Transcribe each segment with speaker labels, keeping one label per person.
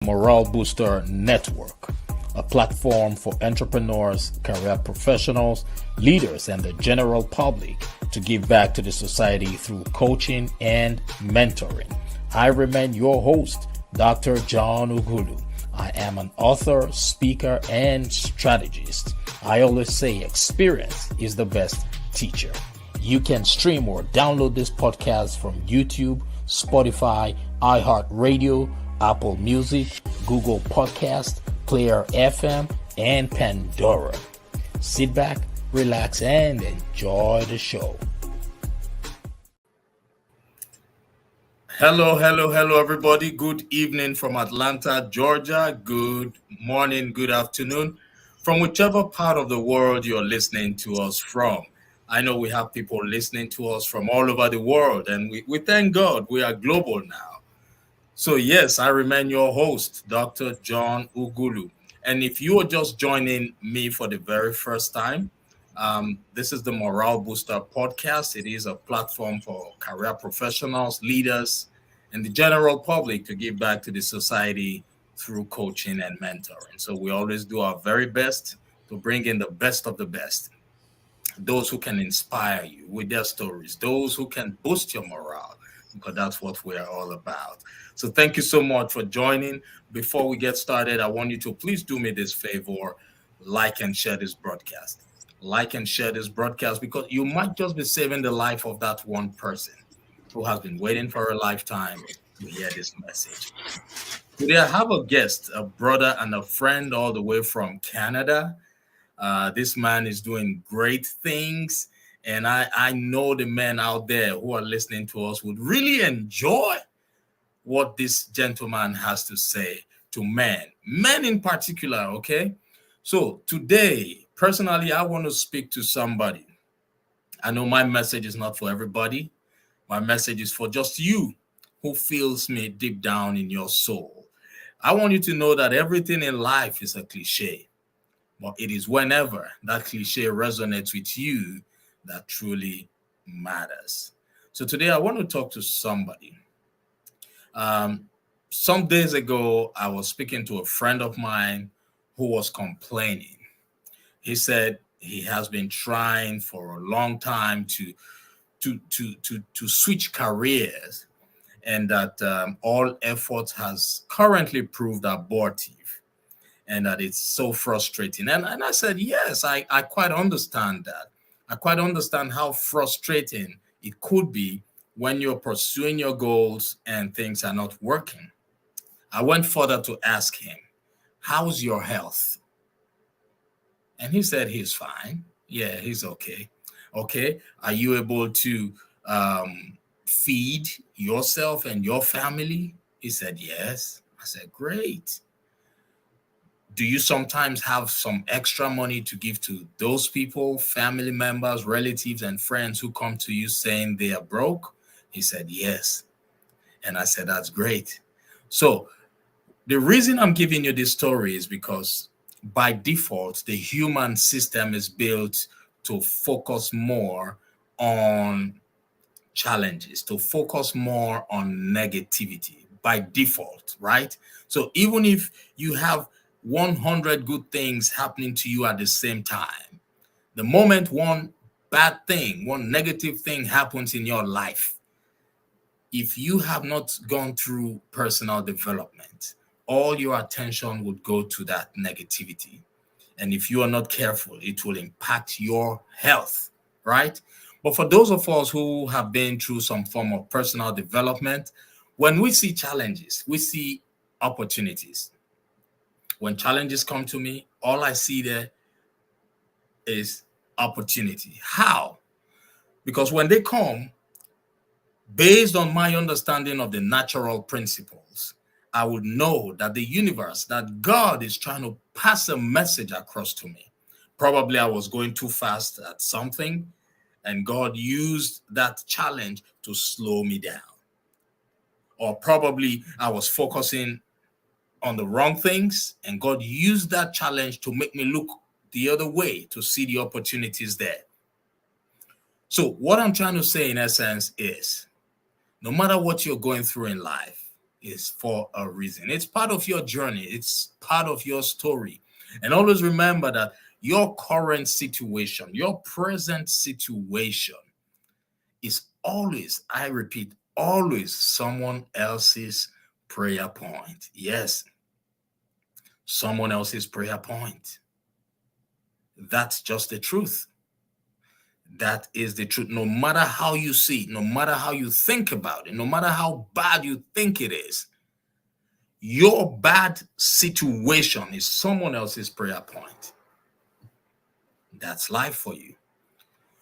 Speaker 1: Morale Booster Network, a platform for entrepreneurs, career professionals, leaders, and the general public to give back to the society through coaching and mentoring. I remain your host, Dr. John Ugulu. I am an author, speaker, and strategist. I always say experience is the best teacher. You can stream or download this podcast from YouTube, Spotify, iHeartRadio, Apple Music, Google Podcast, Player FM, and Pandora. Sit back, relax, and enjoy the show.
Speaker 2: Hello, everybody. Good evening from Atlanta, Georgia. Good morning, good afternoon, from whichever part of the world you're listening to us from. I know we have people listening to us from all over the world, and we thank God we are global now. So yes, I remain your host, Dr. John Ugulu. And if you are just joining me for the very first time, this is the Morale Booster podcast. It is a platform for career professionals, leaders, and the general public to give back to the society through coaching and mentoring. So we always do our very best to bring in the best of the best. Those who can inspire you with their stories, those who can boost your morale, because that's what we're all about. So thank you so much for joining. Before we get started, I want you to please do me this favor, like and share this broadcast. Like and share this broadcast, because you might just be saving the life of that one person who has been waiting for a lifetime to hear this message. Today I have a guest, a brother and a friend all the way from Canada. This man is doing great things, and I know the men out there who are listening to us would really enjoy what this gentleman has to say to men in particular, okay? So today, personally, I want to speak to somebody. I know my message is not for everybody. My message is for just you who feels me deep down in your soul. I want you to know that everything in life is a cliche, but it is whenever that cliche resonates with you that truly matters. So today I want to talk to somebody. Some days ago, I was speaking to a friend of mine who was complaining. He said he has been trying for a long time to switch careers, and that all efforts has currently proved abortive, and that it's so frustrating. And I said, yes, I quite understand that. I quite understand how frustrating it could be when you're pursuing your goals and things are not working. I went further to ask him, how's your health? And he said he's fine. Yeah, he's okay. Okay, are you able to feed yourself and your family? He said yes. I said, great. Do you sometimes have some extra money to give to those people, family members, relatives, and friends who come to you saying they are broke? He said yes. And I said, that's great. So the reason I'm giving you this story is because by default, the human system is built to focus more on challenges, to focus more on negativity by default, right? So even if you have 100 good things happening to you at the same time, the moment one bad thing, one negative thing happens in your life, if you have not gone through personal development, all your attention would go to that negativity. And if you are not careful, it will impact your health, right? But for those of us who have been through some form of personal development, when we see challenges, we see opportunities. When challenges come to me, all I see there is opportunity. How? Because when they come, based on my understanding of the natural principles, I would know that the universe, that God is trying to pass a message across to me. Probably I was going too fast at something, and God used that challenge to slow me down. Or probably I was focusing on the wrong things, and God used that challenge to make me look the other way, to see the opportunities there. So what I'm trying to say in essence is, no matter what you're going through in life, is for a reason. It's part of your journey. It's part of your story. And always remember that your current situation, your present situation is always, I repeat, always someone else's prayer point. Yes, someone else's prayer point. That's just the truth. That is the truth. No matter how you see it, no matter how you think about it, no matter how bad you think it is, your bad situation is someone else's prayer point. That's life for you.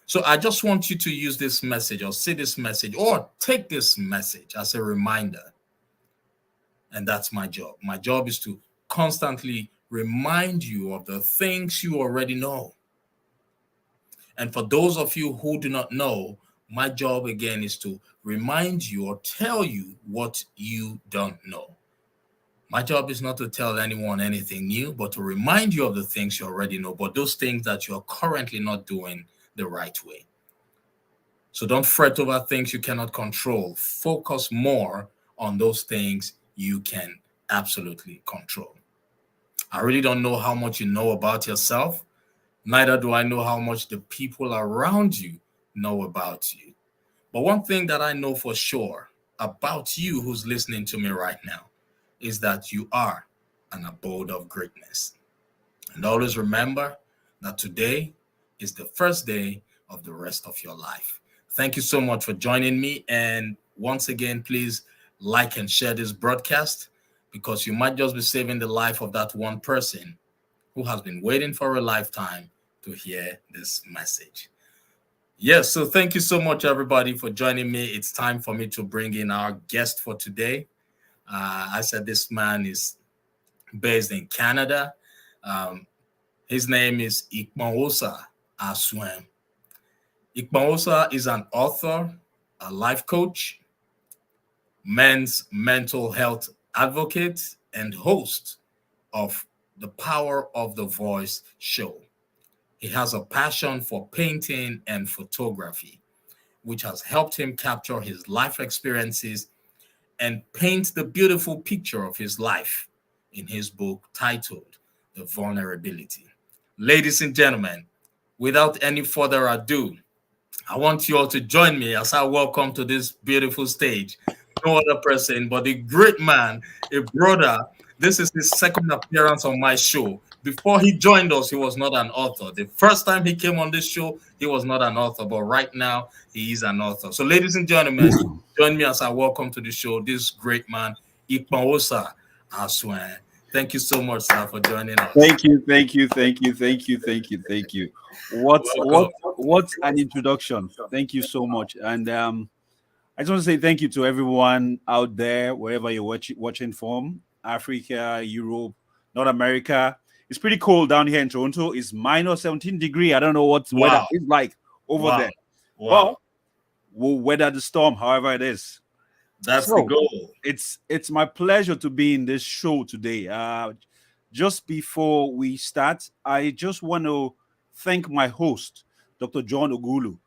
Speaker 2: So I just want you to use this message or see this message or take this message as a reminder. And that's my job. My job is to constantly remind you of the things you already know. And for those of you who do not know, my job again is to remind you or tell you what you don't know. My job is not to tell anyone anything new, but to remind you of the things you already know, but those things that you're currently not doing the right way. So don't fret over things you cannot control. Focus more on those things you can absolutely control. I really don't know how much you know about yourself. Neither do I know how much the people around you know about you. But one thing that I know for sure about you who's listening to me right now is that you are an abode of greatness. And always remember that today is the first day of the rest of your life. Thank you so much for joining me. And once again, please like and share this broadcast, because you might just be saving the life of that one person who has been waiting for a lifetime to hear this message. Yes, so thank you so much, everybody, for joining me. It's time for me to bring in our guest for today. I said this man is based in Canada. His name is Ikponmwosa Asuen. Ikponmwosa is an author, a life coach, men's mental health advocate, and host of the Power of the Voice show. He has a passion for painting and photography, which has helped him capture his life experiences and paint the beautiful picture of his life in his book titled The Vulnerability. Ladies and gentlemen, without any further ado, I want you all to join me as I welcome to this beautiful stage no other person but the great man, a brother. This is his second appearance on my show. Before he joined us, he was not an author. The first time he came on this show, he was not an author, but right now he is an author. So, ladies and gentlemen, join me as I welcome to the show this great man, Ikponmwosa Asuen. Thank you so much, sir, for joining us.
Speaker 3: Thank you. What an introduction. Thank you so much. And I just want to say thank you to everyone out there, wherever you're watching from, Africa, Europe, North America. It's pretty cold down here in Toronto. It's minus 17 degrees. I don't know what weather is like over there.
Speaker 2: Wow.
Speaker 3: Well, we'll weather the storm, however it is.
Speaker 2: That's the goal.
Speaker 3: It's my pleasure to be in this show today. Just before we start, I just want to thank my host, Dr. John Ogulu.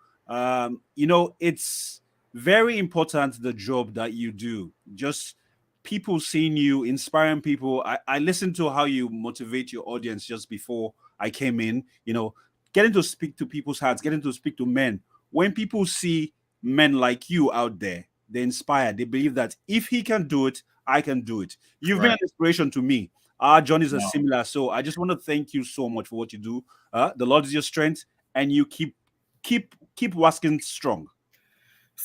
Speaker 3: It's very important, the job that you do. Just people seeing you, inspiring people. I listened to how you motivate your audience just before I came in, getting to speak to people's hearts, getting to speak to men. When people see men like you out there, they inspire. They believe that if he can do it, I can do it. You've been an inspiration to me. Our journeys are similar. So I just want to thank you so much for what you do. The Lord is your strength, and you keep working strong.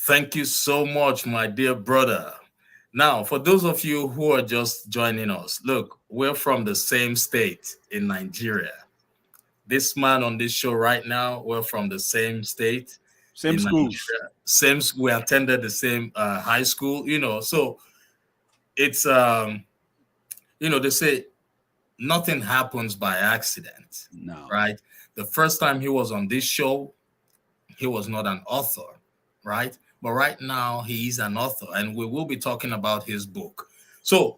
Speaker 2: Thank you so much, my dear brother. Now, for those of you who are just joining us, look, we're from the same state in Nigeria. This man on this show right now, we're from the same state.
Speaker 3: Same schools.
Speaker 2: We attended the same high school, so it's, they say nothing happens by accident.
Speaker 3: No.
Speaker 2: Right? The first time he was on this show, he was not an author, right? But right now he is an author, and we will be talking about his book. So,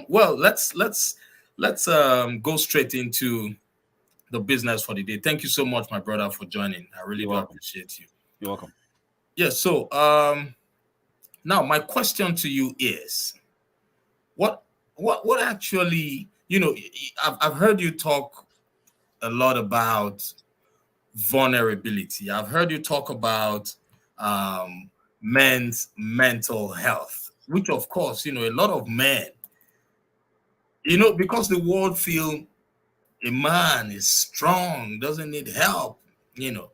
Speaker 2: let's go straight into the business for the day. Thank you so much, my brother, for joining. I really do appreciate you.
Speaker 3: You're welcome.
Speaker 2: Yes. So, now my question to you is, what actually, you know, I've heard you talk a lot about vulnerability. I've heard you talk about men's mental health, which of course, you know, a lot of men, you know, because the world feel a man is strong, doesn't need help, you know,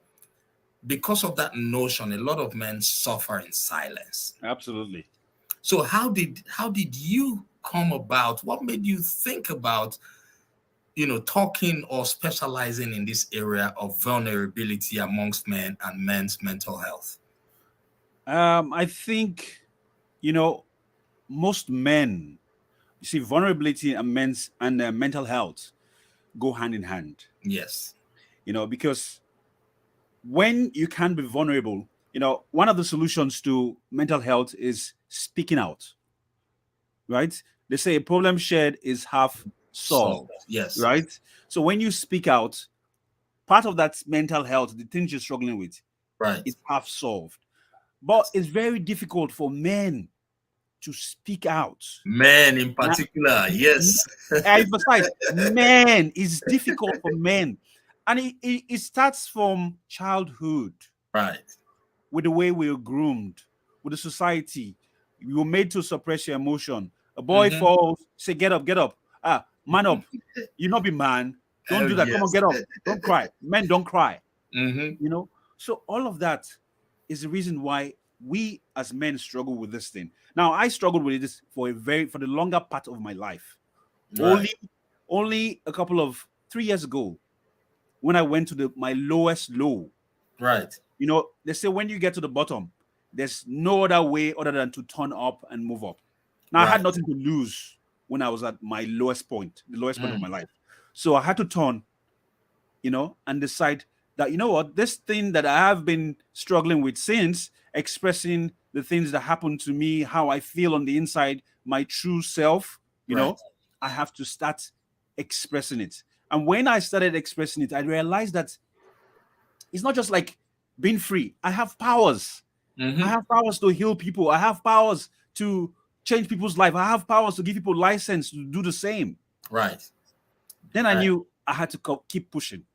Speaker 2: because of that notion, a lot of men suffer in silence.
Speaker 3: Absolutely.
Speaker 2: So how did you come about? What made you think about, you know, talking or specializing in this area of vulnerability amongst men and men's mental health?
Speaker 3: I think, you know, most men, you see, vulnerability and men's and mental health go hand in hand.
Speaker 2: Yes.
Speaker 3: You know, because when you can be vulnerable, you know, one of the solutions to mental health is speaking out, right? They say a problem shared is half
Speaker 2: So
Speaker 3: solved,
Speaker 2: yes.
Speaker 3: right? So when you speak out, part of that mental health, the things you're struggling with,
Speaker 2: Right.
Speaker 3: is half solved. But it's very difficult for men to speak out.
Speaker 2: Men in
Speaker 3: Now,
Speaker 2: particular, yes.
Speaker 3: I emphasize, men, it's difficult for men. And it starts from childhood,
Speaker 2: Right.
Speaker 3: with the way we were groomed, with the society. You were made to suppress your emotion. A boy
Speaker 2: Mhm.
Speaker 3: falls, say, get up, get up. Ah, man up. You not be man. Don't
Speaker 2: Oh,
Speaker 3: do that. Come on,
Speaker 2: yes.
Speaker 3: get up. Don't cry. Men don't cry.
Speaker 2: Mhm.
Speaker 3: You know? So all of that is the reason why we as men struggle with this thing. Now, I struggled with this for the longer part of my life.
Speaker 2: Right.
Speaker 3: Only a couple of 3 years ago, when I went to my lowest low.
Speaker 2: Right.
Speaker 3: You know, they say when you get to the bottom, there's no other way other than to turn up and move up. Now, I had
Speaker 2: Right.
Speaker 3: nothing to lose when I was at my lowest point, the lowest point of my
Speaker 2: Mm.
Speaker 3: life. So I had to turn, you know, and decide that, you know what, this thing that I have been struggling with since, expressing the things that happened to me, how I feel on the inside, my true self, you
Speaker 2: Right.
Speaker 3: know, I have to start expressing it. And when I started expressing it, I realized that it's not just like being free. I have powers. I
Speaker 2: Mhm.
Speaker 3: have powers to heal people. I have powers to change people's life. I have powers to give people license to do the same.
Speaker 2: Right.
Speaker 3: Then I
Speaker 2: Right.
Speaker 3: knew I had to keep pushing.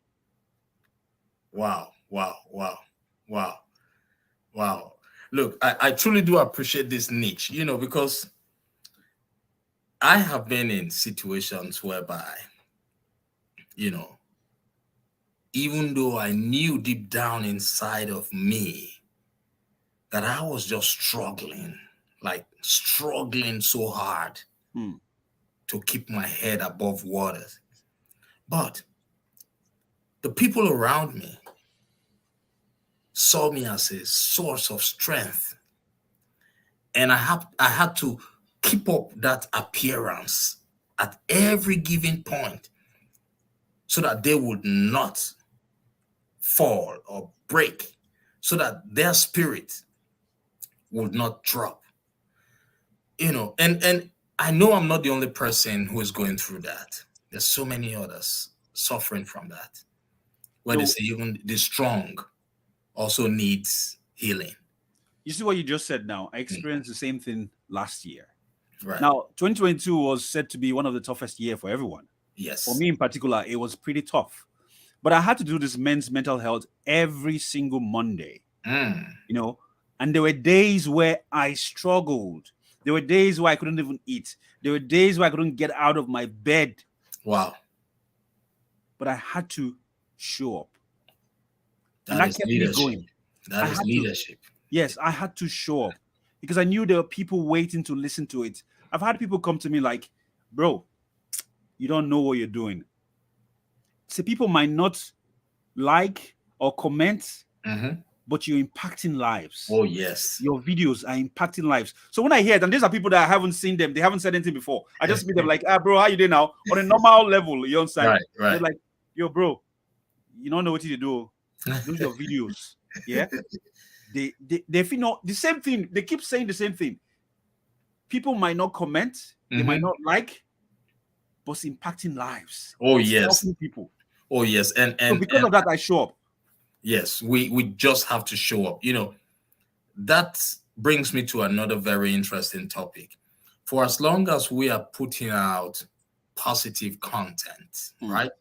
Speaker 2: Wow. Wow. Wow. Wow. Wow. Look, I truly do appreciate this niche, you know, because I have been in situations whereby, you know, even though I knew deep down inside of me that I was just struggling, like struggling so hard
Speaker 3: Hmm.
Speaker 2: to keep my head above water. But the people around me saw me as a source of strength. And I had to keep up that appearance at every given point so that they would not fall or break, so that their spirit would not drop. You know, and I know I'm not the only person who is going through that. There's so many others suffering from that. Where they
Speaker 3: So
Speaker 2: say even the strong also needs healing.
Speaker 3: you see what you just said now. I
Speaker 2: Mm.
Speaker 3: experienced the same thing last year.
Speaker 2: Right.
Speaker 3: Now, 2022 was said to be one of the toughest year for everyone.
Speaker 2: Yes.
Speaker 3: For me in particular, it was pretty tough. But I had to do this men's mental health every single Monday,
Speaker 2: Mm.
Speaker 3: you know, and there were days where I struggled. There were days where I couldn't even eat. There were days where I couldn't get out of my bed.
Speaker 2: Wow.
Speaker 3: But I had to show up. And
Speaker 2: That
Speaker 3: that
Speaker 2: is
Speaker 3: kept me
Speaker 2: leadership.
Speaker 3: going.
Speaker 2: That
Speaker 3: I
Speaker 2: is
Speaker 3: had to,
Speaker 2: leadership.
Speaker 3: yes, I had to show up because I knew there were people waiting to listen to it. I've had people come to me like, bro, you don't know what you're doing. So people might not like or comment,
Speaker 2: Mhm.
Speaker 3: but you're impacting lives.
Speaker 2: Oh, yes.
Speaker 3: Your videos are impacting lives. So when I hear it, and these are people that I haven't seen them, they haven't said anything before. I just meet them like, bro, how you doing now? On a normal level, you understand?
Speaker 2: Right,
Speaker 3: They're
Speaker 2: right.
Speaker 3: like, yo, bro, you don't know what you do. Those are your videos. Yeah. They feel not the same thing. They keep saying the same thing. People might not comment, they might
Speaker 2: Mhm.
Speaker 3: not like, but it's impacting lives.
Speaker 2: Oh,
Speaker 3: It's
Speaker 2: yes.
Speaker 3: helping people.
Speaker 2: Oh, yes.
Speaker 3: So
Speaker 2: And
Speaker 3: because of that, I show up.
Speaker 2: yes, we just have to show up. You know, that brings me to another very interesting topic. for as long as we are putting out positive content, right?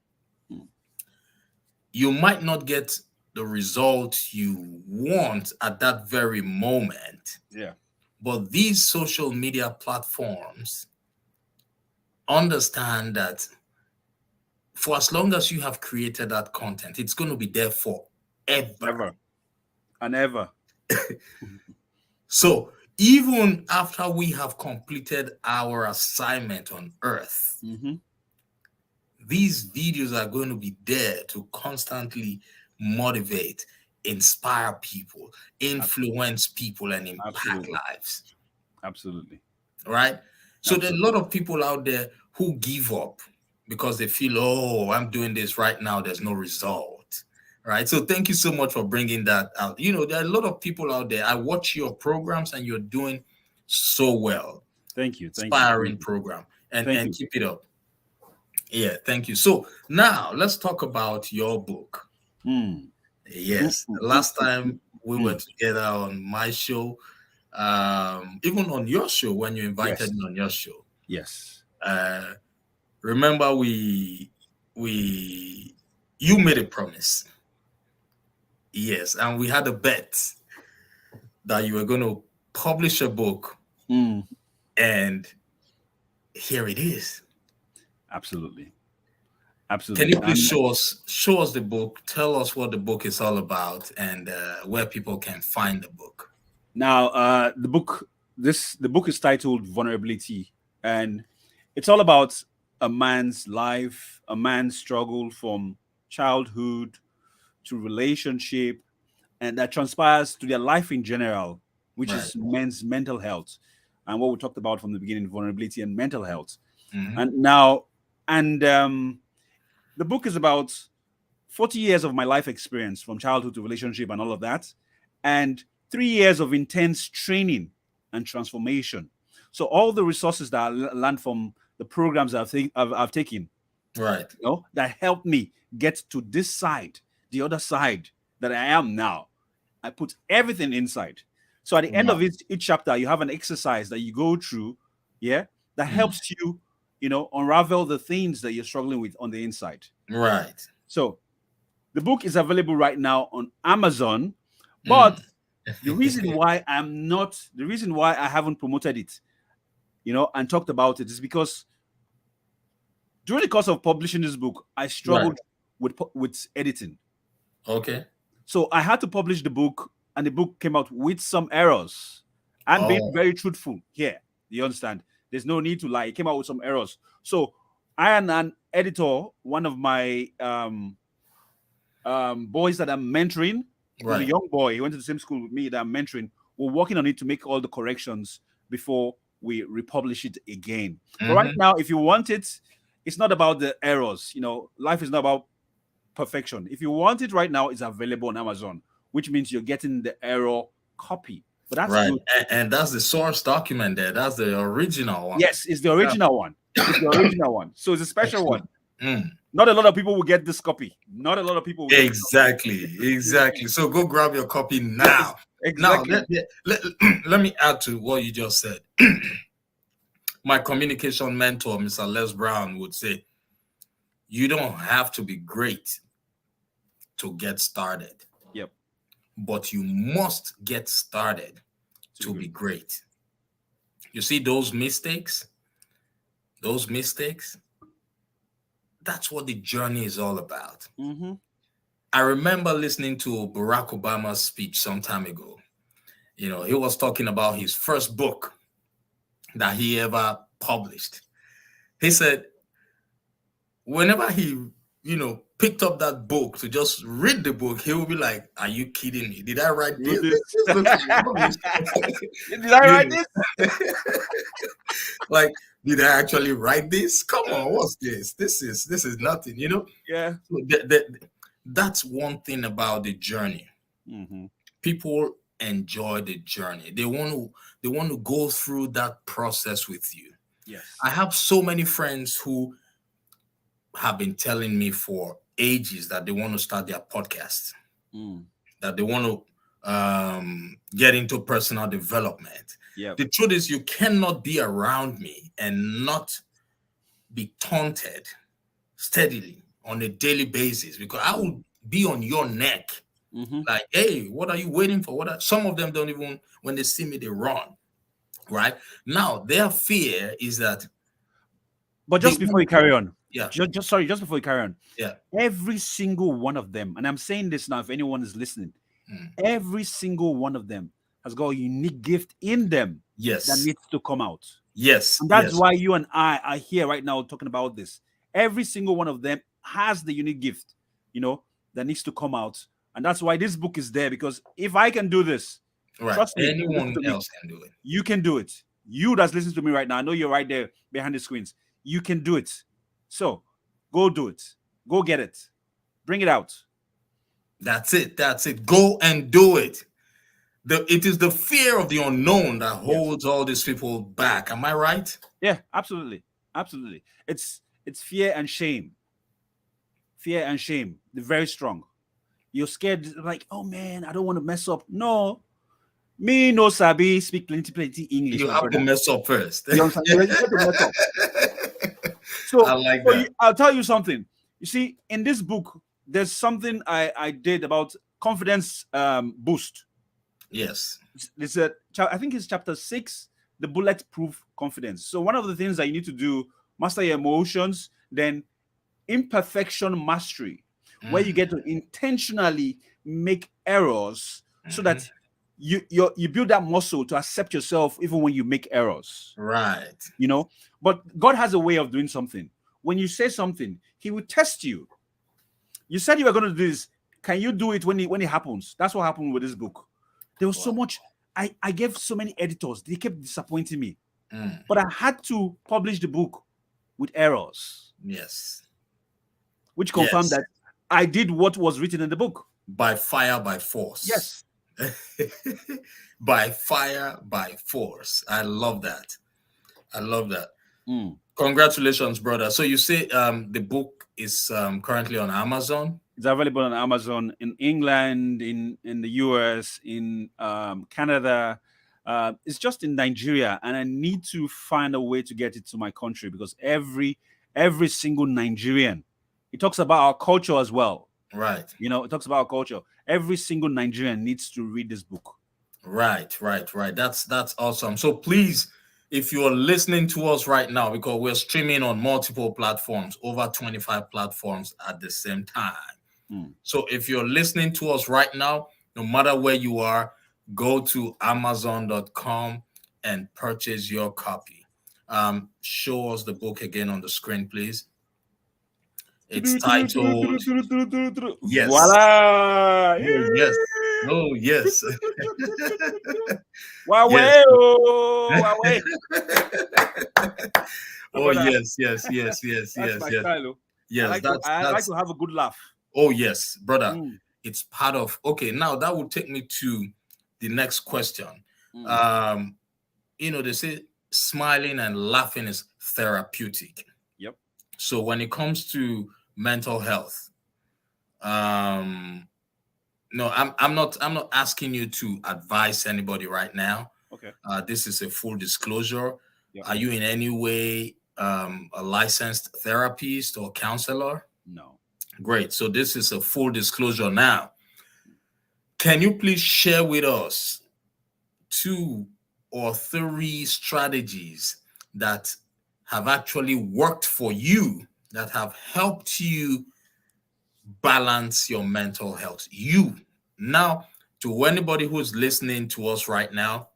Speaker 2: You might not get the result you want at that very moment.
Speaker 3: Yeah.
Speaker 2: But these social media platforms understand that for as long as you have created that content, it's going to be there forever.
Speaker 3: Ever and ever.
Speaker 2: So even after we have completed our assignment on Earth, these videos are going to be there to constantly motivate, inspire people, influence people, and impact lives.
Speaker 3: Absolutely.
Speaker 2: Right? So there are a lot of people out there who give up because they feel, oh, I'm doing this right now, there's no result. Right? So thank you so much for bringing that out. You know, there are a lot of people out there. I watch your programs and you're doing so well.
Speaker 3: Thank you.
Speaker 2: Inspiring program. And keep it up. Yeah, thank you. So now let's talk about your book. Yes. Last time we were together on my show, even on your show, when you invited me on your show.
Speaker 3: Yes.
Speaker 2: Remember you made a promise. Yes, and we had a bet that you were going to publish a book. And here it is.
Speaker 3: Absolutely.
Speaker 2: Can you please show us the book? Tell us what the book is all about and where people can find the book.
Speaker 3: Now, the book is titled Vulnerability, and it's all about a man's life, a man's struggle from childhood to relationship, and that transpires to their life in general, which is men's mental health, and what we talked about from the beginning, vulnerability and mental health. The book is about 40 years of my life experience from childhood to relationship and all of that, and 3 years of intense training and transformation. So all the resources that I learned from the programs I've taken, that helped me get to this side, the other side that I am now, I put everything inside. So at the end of each chapter, you have an exercise that you go through, that helps you, unravel the things that you're struggling with on the inside.
Speaker 2: Right.
Speaker 3: So the book is available right now on Amazon, but the reason why I haven't promoted it, and talked about it is because during the course of publishing this book, I struggled with editing.
Speaker 2: Okay.
Speaker 3: So I had to publish the book, and the book came out with some errors. I'm being very truthful here. You understand? There's no need to lie. It came out with some errors. So I and an editor, one of my boys that I'm mentoring, who's a young boy, he went to the same school with me that I'm mentoring, we're working on it to make all the corrections before we republish it again. But right now, if you want it, it's not about the errors. Life is not about perfection. If you want it right now, it's available on Amazon, which means you're getting the error copy. But that's good.
Speaker 2: And that's the source document there. That's the original one.
Speaker 3: Yes, it's the original one. It's the original one. So it's a special one. Not a lot of people will get this copy. Not a lot of people will get
Speaker 2: Exactly. So go grab your copy now.
Speaker 3: Exactly.
Speaker 2: Now, let me add to what you just said. My communication mentor, Mr. Les Brown, would say, you don't have to be great to get started.
Speaker 3: Yep.
Speaker 2: But you must get started to be great. You see those mistakes? That's what the journey is all about. I remember listening to Barack Obama's speech some time ago. He was talking about his first book that he ever published. He said, whenever he, picked up that book to just read the book, he would be like, are you kidding me? Did I write this? Did
Speaker 3: I write this?
Speaker 2: Like, did I actually write this? Come on, what's this? This is nothing,
Speaker 3: Yeah.
Speaker 2: So that's one thing about the journey. People enjoy the journey. They want to go through that process with you.
Speaker 3: Yes.
Speaker 2: I have so many friends who have been telling me for ages that they want to start their podcast, that they want to get into personal development.
Speaker 3: Yeah.
Speaker 2: The truth is, you cannot be around me and not be taunted steadily on a daily basis, because I will be on your neck. Like, hey, what are you waiting for? Some of them don't even, when they see me, they run. Right now, their fear is that.
Speaker 3: But just before you carry on,
Speaker 2: yeah,
Speaker 3: just before you carry on,
Speaker 2: yeah,
Speaker 3: every single one of them, and I'm saying this now, if anyone is listening, every single one of them has got a unique gift in them that
Speaker 2: yes,
Speaker 3: needs to come out.
Speaker 2: yes,
Speaker 3: And that's
Speaker 2: yes,
Speaker 3: why you and I are here right now talking about this. Every single one of them has the unique gift, that needs to come out. And that's why this book is there, because if I can do this,
Speaker 2: right,
Speaker 3: trust me,
Speaker 2: anyone else can do it.
Speaker 3: You can do it. You that's listening to me right now, I know you're right there behind the screens. You can do it. So go do it. Go get it. Bring it out.
Speaker 2: That's it. That's it. Go and do it. It is the fear of the unknown that holds all these people back. Am I right?
Speaker 3: Yeah, absolutely. Absolutely. It's fear and shame. Fear and shame. They're very strong. You're scared, like, oh man, I don't want to mess up. No. Me no sabi speak plenty English.
Speaker 2: You have to mess up first.
Speaker 3: You have to mess up. So,
Speaker 2: I like that.
Speaker 3: I'll tell you something. You see, in this book, there's something I did about confidence boost.
Speaker 2: Yes.
Speaker 3: I think it's chapter 6, the bulletproof confidence. So one of the things that you need to do, master your emotions, then imperfection mastery, where you get to intentionally make errors so that you build that muscle to accept yourself even when you make errors.
Speaker 2: Right.
Speaker 3: But God has a way of doing something. When you say something, He will test you. You said you were going to do this. Can you do it when it happens? That's what happened with this book. There was so much. I gave so many editors. They kept disappointing me. But I had to publish the book with errors.
Speaker 2: Yes.
Speaker 3: Which confirmed that I did what was written in the book.
Speaker 2: By fire, by force.
Speaker 3: Yes.
Speaker 2: By fire, by force. I love that. I love that. Congratulations, brother. So you say the book is currently on Amazon?
Speaker 3: It's available on Amazon in England, in the US, in Canada. It's just in Nigeria, and I need to find a way to get it to my country, because every single Nigerian, it talks about our culture as well.
Speaker 2: Right.
Speaker 3: It talks about our culture. Every single Nigerian needs to read this book.
Speaker 2: Right. That's awesome. So please, if you're listening to us right now, because we're streaming on multiple platforms, over 25 platforms at the same time. So if you're listening to us right now, no matter where you are, go to Amazon.com and purchase your copy. Show us the book again on the screen, please. It's titled. Yes.
Speaker 3: Voila!
Speaker 2: Oh, yes. Oh, yes.
Speaker 3: Yes.
Speaker 2: Oh, yes. That's
Speaker 3: my style.
Speaker 2: Yes,
Speaker 3: I like to have a good laugh.
Speaker 2: Oh, yes, brother. It's part of. Okay, now that will take me to the next question. They say smiling and laughing is therapeutic.
Speaker 3: Yep.
Speaker 2: So when it comes to mental health, no, I'm not asking you to advise anybody right now.
Speaker 3: Okay.
Speaker 2: This is a full disclosure.
Speaker 3: Yep.
Speaker 2: Are you in any way a licensed therapist or counselor?
Speaker 3: No.
Speaker 2: Great. So this is a full disclosure now. Can you please share with us 2 or 3 strategies that have actually worked for you, that have helped you balance your mental health? Now, to anybody who's listening to us right now,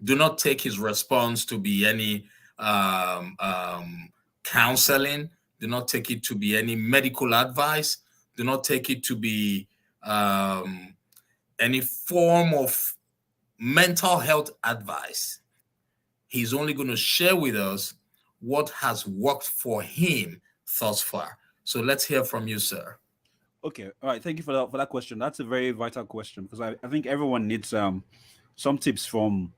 Speaker 2: do not take his response to be any counseling. Do not take it to be any medical advice. Do not take it to be any form of mental health advice. He's only going to share with us what has worked for him thus far. So let's hear from you, sir.
Speaker 3: Okay. All right. Thank you for that question. That's a very vital question, because I think everyone needs some tips from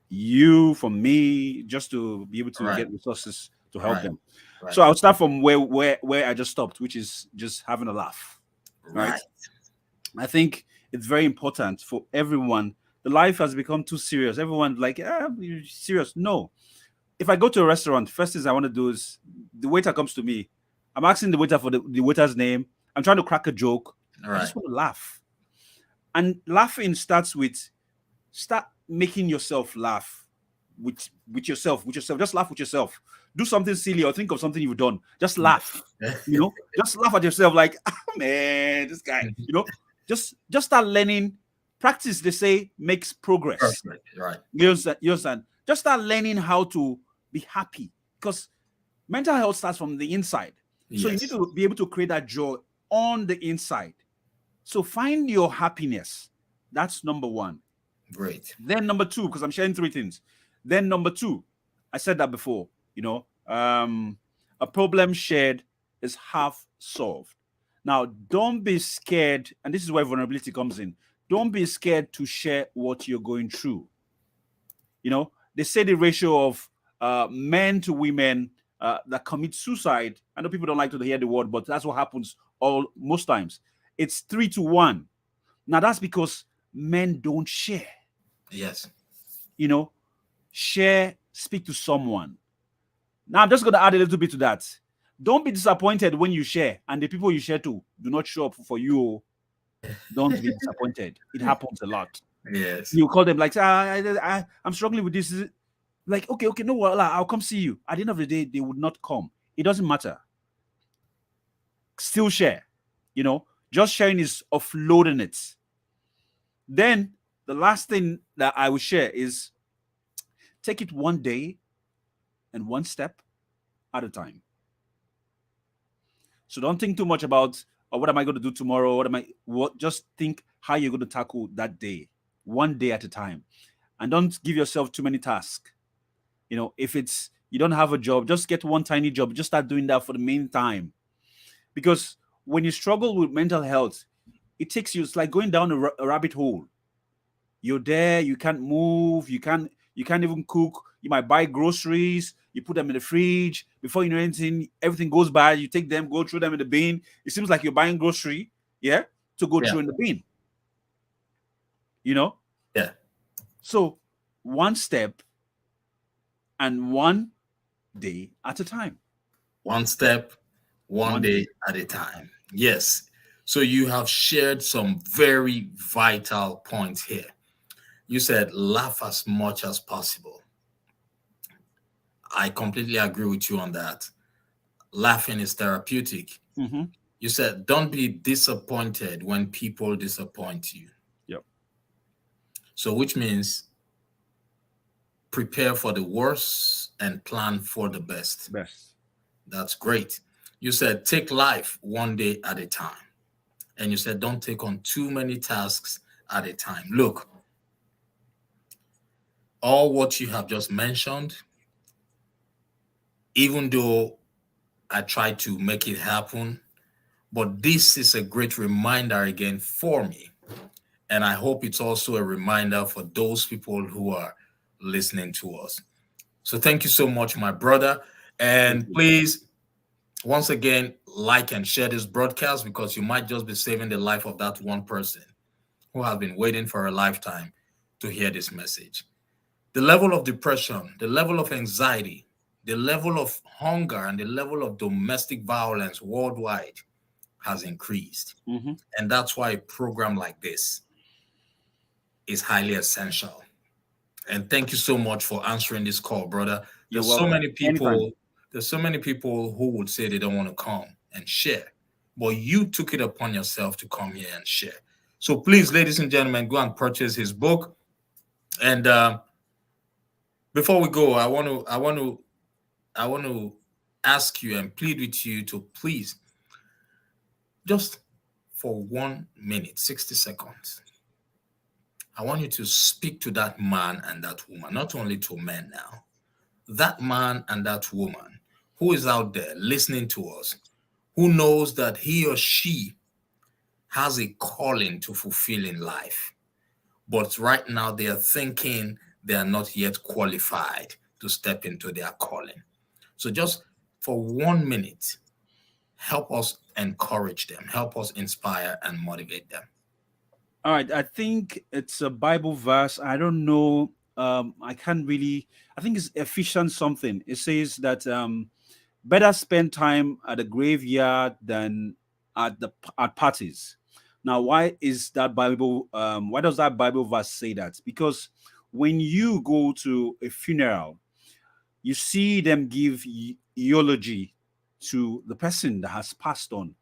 Speaker 3: you, from me, just to be able to get resources to help them. Right. So I'll start from where I just stopped, which is just having a laugh. Right. I think it's very important for everyone. The life has become too serious. Everyone like, you're serious. No. If I go to a restaurant, first thing I want to do is the waiter comes to me. I'm asking the waiter for the waiter's name. I'm trying to crack a joke.
Speaker 2: All
Speaker 3: I
Speaker 2: right.
Speaker 3: just want to laugh. And laughing starts with start making yourself laugh with yourself. Just laugh with yourself. Do something silly or think of something you've done. Just laugh. Just laugh at yourself like, oh, man, this guy, just start learning. Practice, they say, makes progress.
Speaker 2: Perfect. Right.
Speaker 3: You understand? Just start learning how to be happy, because mental health starts from the inside. So you need to be able to create that joy on the inside. So find your happiness. That's number one.
Speaker 2: Great.
Speaker 3: Then number two, because I'm sharing three things. Then number two, I said that before, a problem shared is half solved. Now, don't be scared. And this is where vulnerability comes in. Don't be scared to share what you're going through. They say the ratio of men to women that commit suicide. I know people don't like to hear the word, but that's what happens most times. It's 3-1. Now, that's because men don't share.
Speaker 2: Yes.
Speaker 3: Share, speak to someone. Now, I'm just going to add a little bit to that. Don't be disappointed when you share and the people you share to do not show up for you. Don't be disappointed. It happens a lot.
Speaker 2: Yes.
Speaker 3: You call them like, I'm struggling with this. Like, okay, no, well, I'll come see you. At the end of the day, they would not come. It doesn't matter. Still share. Just sharing is offloading it. Then the last thing that I will share is take it one day and one step at a time. So don't think too much about what am I going to do tomorrow? Just think how you're going to tackle that day, one day at a time. And don't give yourself too many tasks. If it's you don't have a job, just get one tiny job. Just start doing that for the meantime. Because when you struggle with mental health, it takes you, it's like going down a rabbit hole. You're there, you can't move, you can't even cook. You might buy groceries, you put them in the fridge. Before you know anything, everything goes bad. You take them, go through them in the bin. It seems like you're buying grocery, to go through in the bin.
Speaker 2: Yeah.
Speaker 3: So one step and one day at a time.
Speaker 2: One step, one day at a time. Yes. So you have shared some very vital points here. You said laugh as much as possible. I completely agree with you on that. Laughing is therapeutic.
Speaker 3: Mm-hmm.
Speaker 2: You said don't be disappointed when people disappoint you.
Speaker 3: Yep.
Speaker 2: So which means prepare for the worst and plan for the best. That's great. You said take life one day at a time. And you said don't take on too many tasks at a time. Look, all what you have just mentioned, even though I tried to make it happen, but this is a great reminder again for me. And I hope it's also a reminder for those people who are listening to us. So thank you so much, my brother. And please, once again, like and share this broadcast, because you might just be saving the life of that one person who has been waiting for a lifetime to hear this message. The level of depression, the level of anxiety, the level of hunger, and the level of domestic violence worldwide has increased.
Speaker 3: Mm-hmm.
Speaker 2: And that's why a program like this is highly essential. And thank you so much for answering this call, brother. There's so many people. Anytime. There's so many people who would say they don't want to come and share, but you took it upon yourself to come here and share. So please, ladies and gentlemen, go and purchase his book. And before we go, I want to ask you and plead with you to please, just for 1 minute, 60 seconds, I want you to speak to that man and that woman, not only to men now, that man and that woman who is out there listening to us, who knows that he or she has a calling to fulfill in life, but right now they are thinking they are not yet qualified to step into their calling. So just for 1 minute, help us encourage them, help us inspire and motivate them.
Speaker 3: All right, I think it's a Bible verse. I don't know. I can't really. I think it's Ephesians something. It says that better spend time at the graveyard than at parties. Now, why is that Bible? Why does that Bible verse say that? Because when you go to a funeral, you see them give eulogy to the person that has passed on.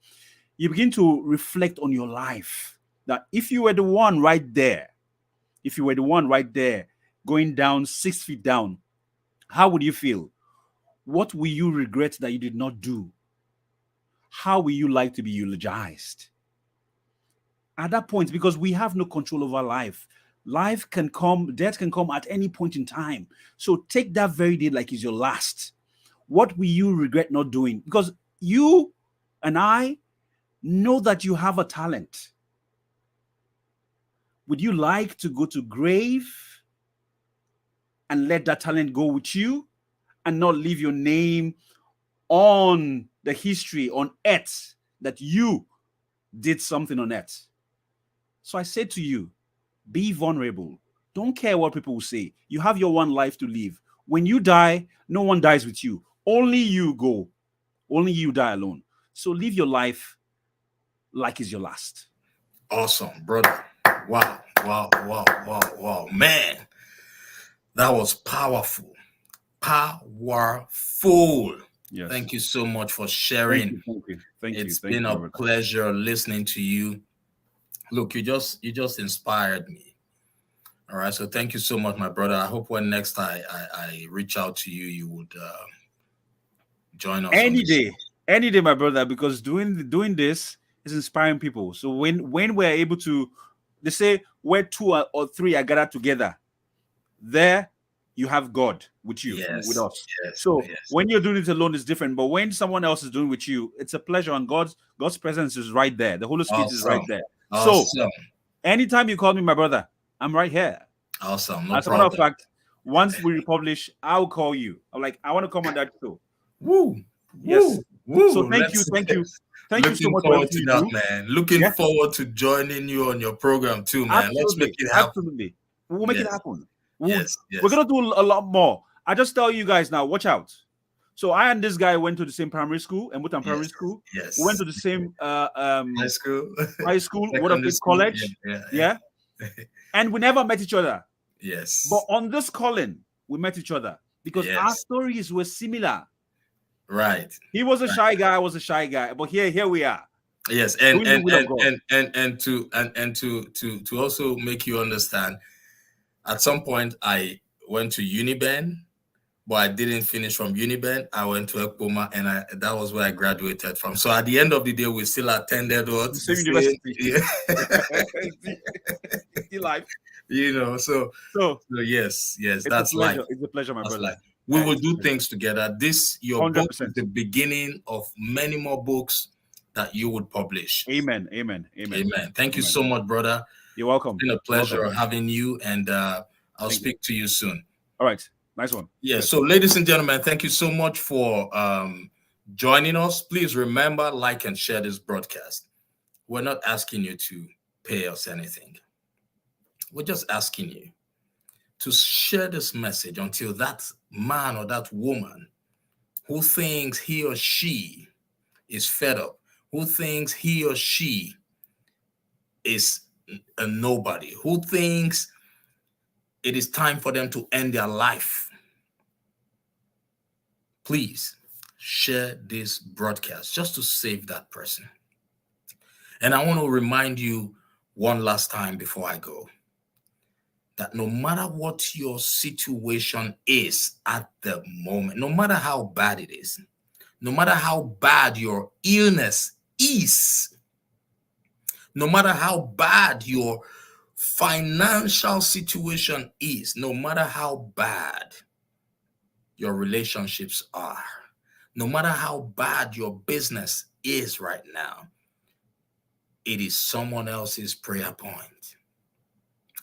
Speaker 3: You begin to reflect on your life. That if you were the one right there, if you were the one right there going down 6 feet down, how would you feel? What will you regret that you did not do? How will you like to be eulogized? At that point, because we have no control over life. Life can come, death can come at any point in time. So take that very day like it's your last. What will you regret not doing? Because you and I know that you have a talent. Would you like to go to grave and let that talent go with you and not leave your name on the history on earth that you did something on earth? So I say to you, be vulnerable. Don't care what people will say. You have your one life to live. When you die, no one dies with you. Only you go. Only you die alone. So live your life like it's your last.
Speaker 2: Awesome, brother. Wow, wow, wow, wow, wow. Man, that was powerful. Powerful.
Speaker 3: Yes.
Speaker 2: Thank you so much for sharing.
Speaker 3: Thank you.
Speaker 2: It's been a pleasure listening to you. Look, you just inspired me. All right. So thank you so much, my brother. I hope when next I reach out to you, you would join us
Speaker 3: any day, my brother, because doing this is inspiring people. So when we're able to, they say where two or three are gathered together, there you have God with you, with us. So when you're doing it alone, it's different. But when someone else is doing with you, it's a pleasure, and God's presence is right there. The Holy Spirit is right there.
Speaker 2: Awesome.
Speaker 3: So anytime you call me, my brother, I'm right here.
Speaker 2: Awesome.
Speaker 3: As a matter of fact, once we republish, I'll call you. I'm like, I want to come on that show.
Speaker 2: Woo.
Speaker 3: Yes.
Speaker 2: Woo.
Speaker 3: So thank you so much
Speaker 2: forward to that, man. Looking forward to joining you on your program too, man.
Speaker 3: Absolutely.
Speaker 2: Let's make it happen.
Speaker 3: Absolutely. We'll make it happen.
Speaker 2: Yes.
Speaker 3: We're gonna do a lot more. I just tell you guys now, watch out. So I and this guy went to the same primary school, and primary school.
Speaker 2: Yes.
Speaker 3: We went to the same
Speaker 2: high school.
Speaker 3: What of this college? Yeah. And we never met each other.
Speaker 2: Yes.
Speaker 3: But on this calling, we met each other because our stories were similar.
Speaker 2: Right.
Speaker 3: He was a shy guy, I was a shy guy, but here we are.
Speaker 2: Yes, and to also make you understand, at some point I went to Uniben, but I didn't finish from Uniben. I went to Ikponmwosa, and that was where I graduated from. So at the end of the day, we still attended the
Speaker 3: same university. Life.
Speaker 2: You know, so yes, that's life.
Speaker 3: It's a pleasure, my brother.
Speaker 2: Life. We will do things together. Your
Speaker 3: 100%.
Speaker 2: book is the beginning of many more books that you would publish.
Speaker 3: Amen.
Speaker 2: Thank you so much, brother.
Speaker 3: You're welcome.
Speaker 2: It's been a pleasure having you, and I'll speak to you soon.
Speaker 3: All right. Nice one.
Speaker 2: Yeah. So, ladies and gentlemen, thank you so much for joining us. Please remember, like and share this broadcast. We're not asking you to pay us anything. We're just asking you to share this message until that man or that woman who thinks he or she is fed up, who thinks he or she is a nobody, who thinks it is time for them to end their life. Please share this broadcast just to save that person. And I want to remind you one last time before I go, that no matter what your situation is at the moment, no matter how bad it is, no matter how bad your illness is, no matter how bad your financial situation is, no matter how bad your relationships are, no matter how bad your business is right now, it is someone else's prayer point.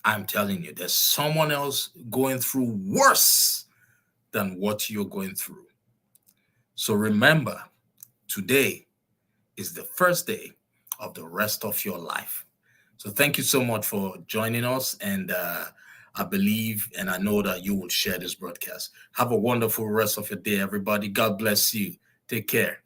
Speaker 2: I'm telling you, there's someone else going through worse than what you're going through. So remember, today is the first day of the rest of your life. So thank you so much for joining us. And I believe and I know that you will share this broadcast. Have a wonderful rest of your day, everybody. God bless you. Take care.